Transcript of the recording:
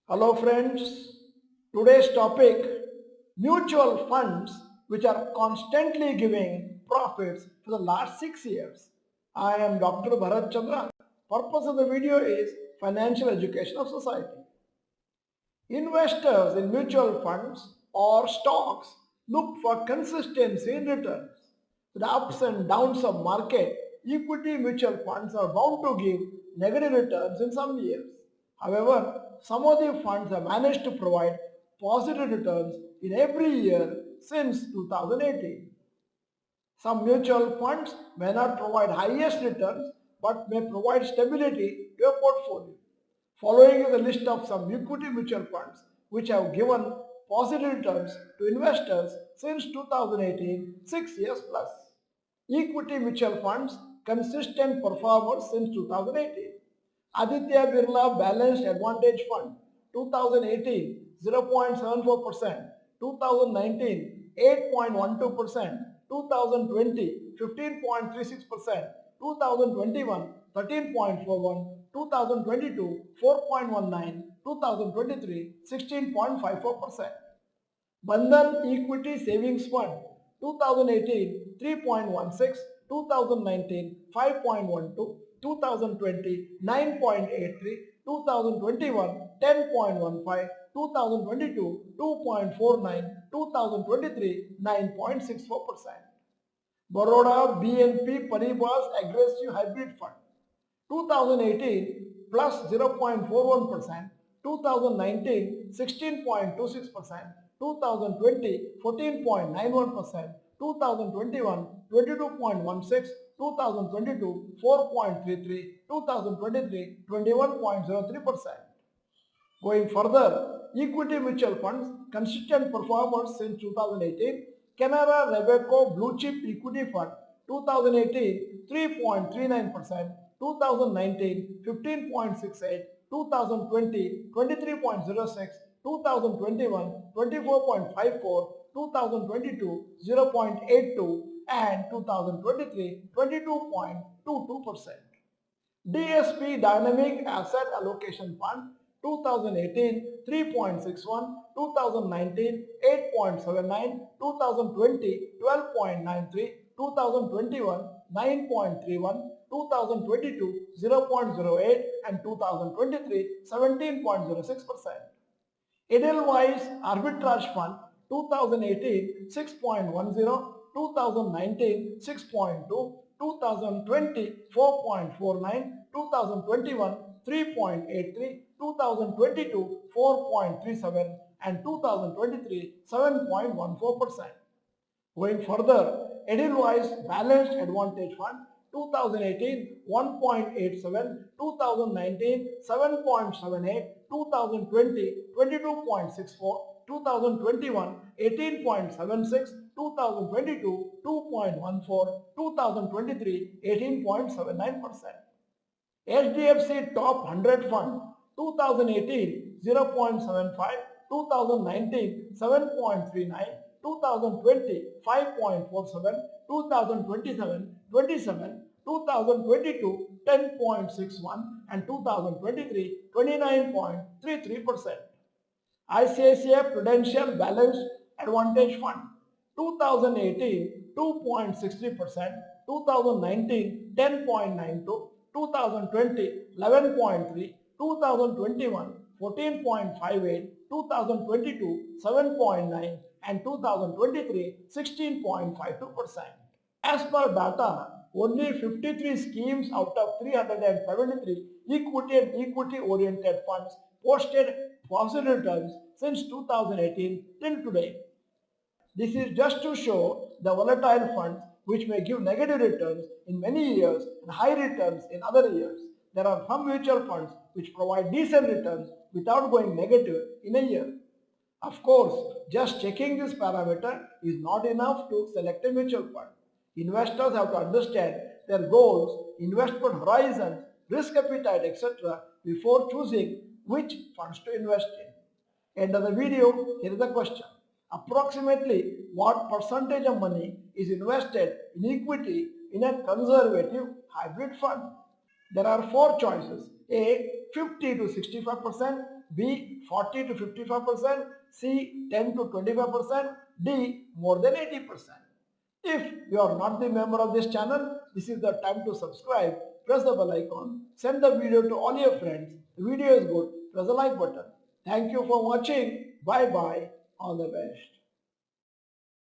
Hello friends, today's topic mutual funds which are constantly giving profits for the last 6 years. I am Dr. Bharath. Purpose of the video is financial education of society. Investors in mutual funds or stocks look for consistency in returns. The ups and downs of market, equity mutual funds are bound to give negative returns in some years. However, some of the funds have managed to provide positive returns in every year since 2018. Some mutual funds may not provide highest returns but may provide stability to a portfolio. Following is a list of some equity mutual funds which have given positive returns to investors since 2018, 6 years plus. Equity mutual funds, consistent performers since 2018. Aditya Birla Balanced Advantage Fund, 2018, 0.74%, 2019, 8.12%, 2020, 15.36%, 2021, 13.41, 2022, 4.19, 2023, 16.54%. Bandhan Equity Savings Fund, 2018 3.16, 2019 5.12, 2020 9.83, 2021 10.15, 2022 2.49, 2023 9.64%. Baroda BNP Paribas Aggressive Hybrid Fund, 2018 plus 0.41%, 2019 16.26%, 2020 14.91%, 2021 22.16, 2022 4.33, 2023 21.03%. Going further, equity mutual funds, consistent performers since 2018, Canara Robeco Blue Chip Equity Fund, 2018 3.39%, 2019 15.68, 2020 23.06, 2021 24.54, 2022 0.82, and 2023 22.22%. DSP Dynamic Asset Allocation Fund, 2018 3.61, 2019 8.79, 2020 12.93, 2021 9.31, 2022 0.08, and 2023 17.06%. Edelweiss Arbitrage Fund, 2018 6.10, 2019 6.2, 2020 4.49, 2021 3.83, 2022 4.37, and 2023 7.14%. Going further, Edelweiss Balanced Advantage Fund, 2018 1.87, 2019 7.78, 2020 22.64, 2021 18.76, 2022 2.14, 2023 18.79%. HDFC Top 100 Fund, 2018 0.75, 2019 7.39, 2020 5.47, 2027 27, 2022 10.61, and 2023 29.33%. ICICI Prudential Balanced Advantage Fund, 2018 2.63%, 2019 10.92, 2020 11.3, 2021 14.58, 2022 7.9, and 2023 16.52%. As per data, only 53 schemes out of 373 equity and equity oriented funds posted positive returns since 2018 till today. This is just to show the volatile funds which may give negative returns in many years and high returns in other years. There are some mutual funds which provide decent returns without going negative in a year. Of course, just checking this parameter is not enough to select a mutual fund. Investors have to understand their goals, investment horizons, risk appetite, etc. before choosing which funds to invest in. End of the video, here is the question. Approximately what percentage of money is invested in equity in a conservative hybrid fund? There are four choices. A 50 to 65%, B 40 to 55%, C 10 to 25%, D more than 80%. If you are not the member of this channel, this is the time to subscribe. Press the bell icon. Send the video to all your friends. The video is good. Press the like button. Thank you for watching. Bye bye. All the best.